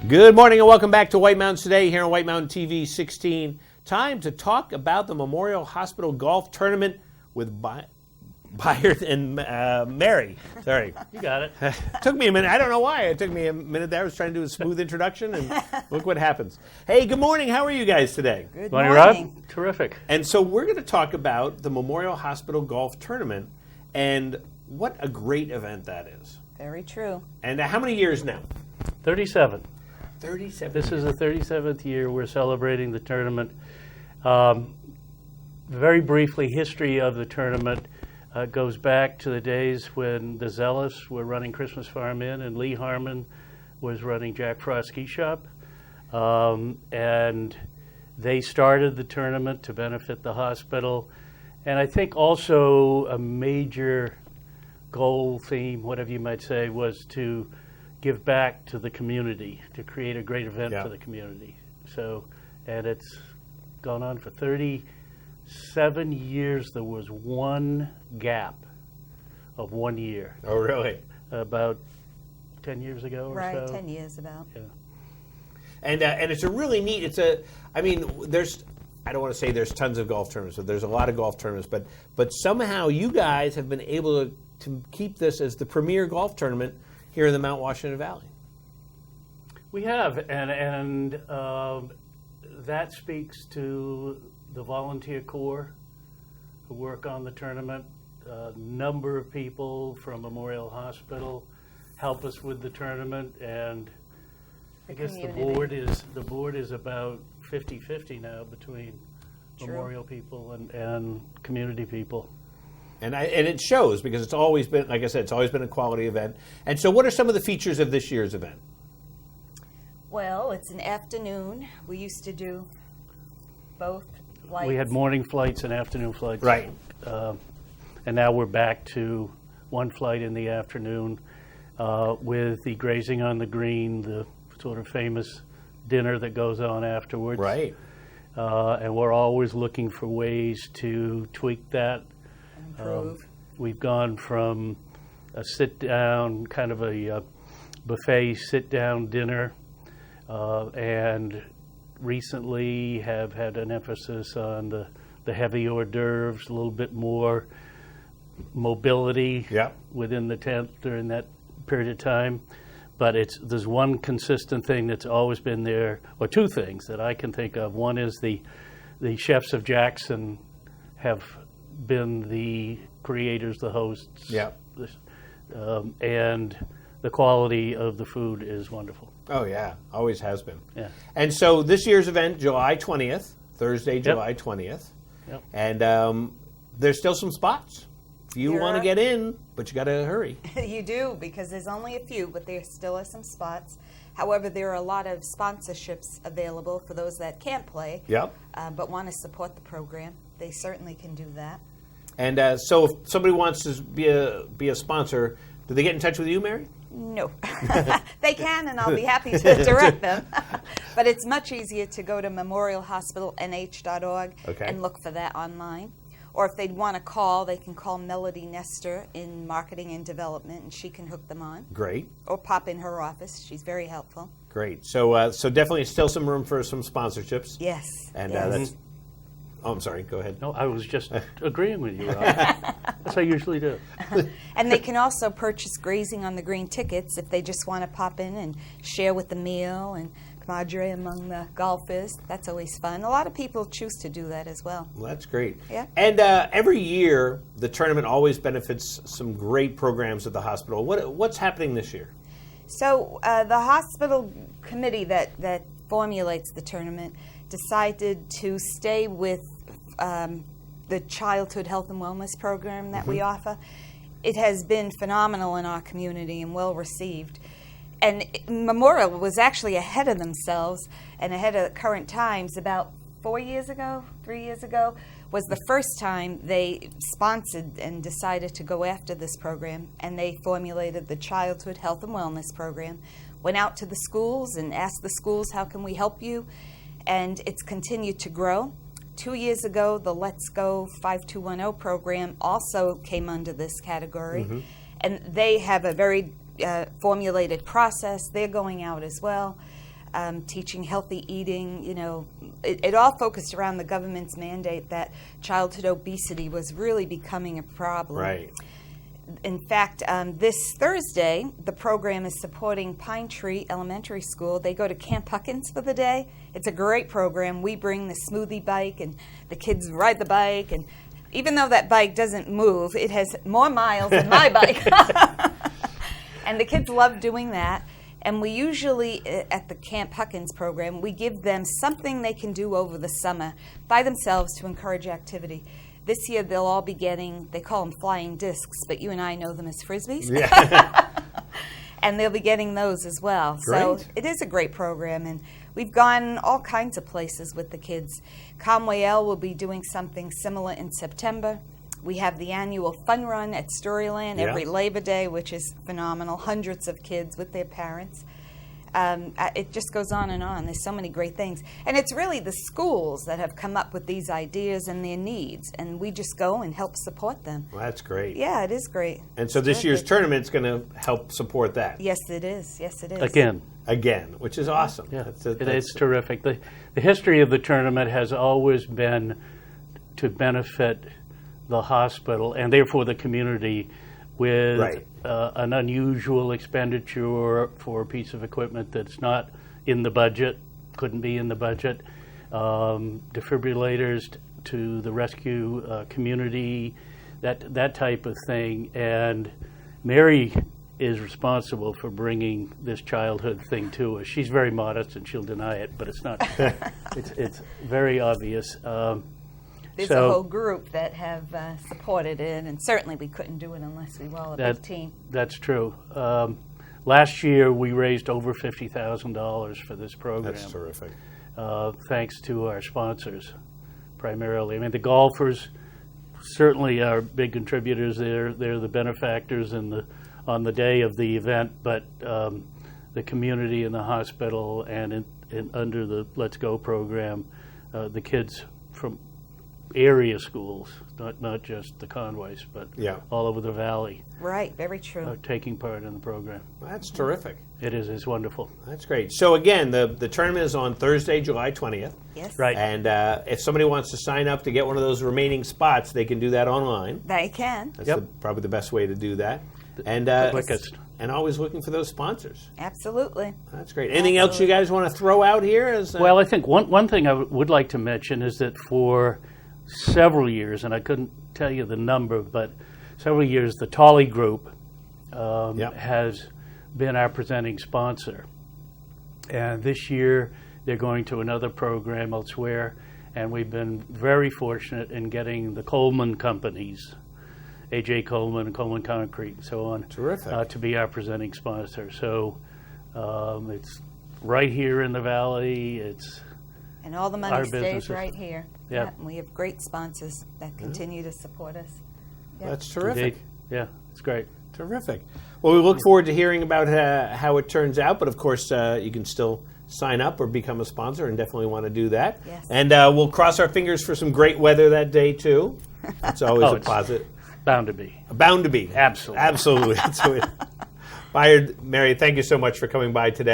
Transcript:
Good morning and welcome back to White Mountains Today here on White Mountain TV 16. Time to talk about the Memorial Hospital Golf Tournament with Byard and Mary. Sorry. You got it. Took me a minute. I don't know why. It took me a minute there. I was trying to do a smooth introduction, and look what happens. Hey, good morning. How are you guys today? Good Morning, morning. Rob. Terrific. And so we're going to talk about the Memorial Hospital Golf Tournament and what a great event that is. Very true. And how many years now? 37. 37. This is the 37th year we're celebrating the tournament. Very briefly, history of the tournament goes back to the days when the Zealots were running Christmas Farm Inn and Lee Harmon was running Jack Frost Ski Shop. And they started the tournament to benefit the hospital. And I think also a major goal, theme, whatever you might say, was to give back to the community, to create a great event for the community. So, and it's gone on for 37 years. There was one gap of 1 year. Oh, really? About 10 years ago or so. Right, 10 years about. Yeah. And it's a really neat, I don't want to say there's tons of golf tournaments, but there's a lot of golf tournaments, but somehow you guys have been able to keep this as the premier golf tournament here in the Mount Washington Valley. We have, and that speaks to the volunteer corps who work on the tournament. A number of people from Memorial Hospital help us with the tournament, and I guess the board is about 50-50 now between Memorial people and community people. And it shows because it's always been, like I said, it's always been a quality event. And so what are some of the features of this year's event? Well, it's an afternoon. We used to do both flights. We had morning flights and afternoon flights. Right. And now we're back to one flight in the afternoon with the grazing on the green, the sort of famous dinner that goes on afterwards. Right. And we're always looking for ways to tweak that. Improve. We've gone from a sit-down, kind of a buffet sit-down dinner, and recently have had an emphasis on the heavy hors d'oeuvres, a little bit more mobility within the tent during that period of time. But there's one consistent thing that's always been there, or two things that I can think of. One is the chefs of Jackson have been the creators, the hosts. Yeah. And the quality of the food is wonderful. Oh, yeah. Always has been. Yeah. And so this year's event, July 20th, Thursday, July 20th. Yep. And there's still some spots. If you want to get in, but you got to hurry. You do, because there's only a few, but there still are some spots. However, there are a lot of sponsorships available for those that can't play, but want to support the program. They certainly can do that. And so if somebody wants to be a sponsor, do they get in touch with you, Mary? No. They can, and I'll be happy to direct them. But it's much easier to go to memorialhospitalnh.org and look for that online. Or if they'd want to call, they can call Melody Nestor in Marketing and Development, and she can hook them on. Great. Or pop in her office. She's very helpful. Great. So definitely still some room for some sponsorships. Yes. And that's... Oh, I'm sorry. Go ahead. No, I was just agreeing with you, Rob. That's what I usually do. And they can also purchase Grazing on the Green tickets if they just want to pop in and share with the meal and camaraderie among the golfers. That's always fun. A lot of people choose to do that as well. Well, that's great. Yeah. And every year, the tournament always benefits some great programs at the hospital. What's happening this year? So the hospital committee that formulates the tournament decided to stay with the childhood health and wellness program that we offer. It has been phenomenal in our community and well received. And Memorial was actually ahead of themselves and ahead of current times. About 3 years ago, was the first time they sponsored and decided to go after this program. And they formulated the Childhood Health and Wellness program, went out to the schools and asked the schools, how can we help you? And it's continued to grow. 2 years ago, the Let's Go 5210 program also came under this category. And they have a very formulated process. They're going out as well. teaching healthy eating. It all focused around the government's mandate that childhood obesity was really becoming a problem. Right. In fact, this Thursday, the program is supporting Pine Tree Elementary School. They go to Camp Huckins for the day. It's a great program. We bring the smoothie bike, and the kids ride the bike. And even though that bike doesn't move, it has more miles than my bike. And the kids love doing that. And we usually, at the Camp Huckins program, we give them something they can do over the summer by themselves to encourage activity. This year, they'll all be getting, they call them flying discs, but you and I know them as Frisbees. Yeah. And they'll be getting those as well. Great. So it is a great program, and we've gone all kinds of places with the kids. Conway L will be doing something similar in September. We have the annual fun run at Storyland every Labor Day, which is phenomenal. Hundreds of kids with their parents. It just goes on and on. There's so many great things. And it's really the schools that have come up with these ideas and their needs, and we just go and help support them. Well, that's great. Yeah, it is great. And so this year's tournament's going to help support that. Yes, it is. Yes, it is. Again, which is awesome. Yeah, it's terrific. The history of the tournament has always been to benefit the hospital and therefore the community with an unusual expenditure for a piece of equipment that's not in the budget, couldn't be in the budget, defibrillators to the rescue community, that type of thing. And Mary is responsible for bringing this childhood thing to us. She's very modest and she'll deny it, but it's not. it's very obvious. There's a whole group that have supported it, and certainly we couldn't do it unless we were all a big team. That's true. Last year we raised over $50,000 for this program. That's terrific. Thanks to our sponsors, primarily. I mean, the golfers certainly are big contributors. They're the benefactors on the day of the event, but the community and the hospital and under the Let's Go program, the kids from area schools, not just the Conways, but all over the valley. Right, very true. Are taking part in the program. That's terrific. It is. It's wonderful. That's great. So again, the tournament is on Thursday, July 20th. Yes. Right. And if somebody wants to sign up to get one of those remaining spots, they can do that online. They can. That's probably the best way to do that. And the quickest. And always looking for those sponsors. Absolutely. That's great. Anything else you guys want to throw out here? Well, I think one thing I would like to mention is that for several years, and I couldn't tell you the number, but several years, the Tolley Group has been our presenting sponsor. And this year, they're going to another program elsewhere, and we've been very fortunate in getting the Coleman companies, A.J. Coleman, Coleman Concrete, and so on, to be our presenting sponsor. So it's right here in the valley. And all the money stays businesses. right here. Yeah. And we have great sponsors that continue to support us. Yep. That's terrific. Indeed. Yeah, it's great. Terrific. Well, we look forward to hearing about how it turns out, but of course you can still sign up or become a sponsor and definitely want to do that. Yes. And we'll cross our fingers for some great weather that day too. That's always a positive. Bound to be. Bound to be. Absolutely. Absolutely. Mary, thank you so much for coming by today.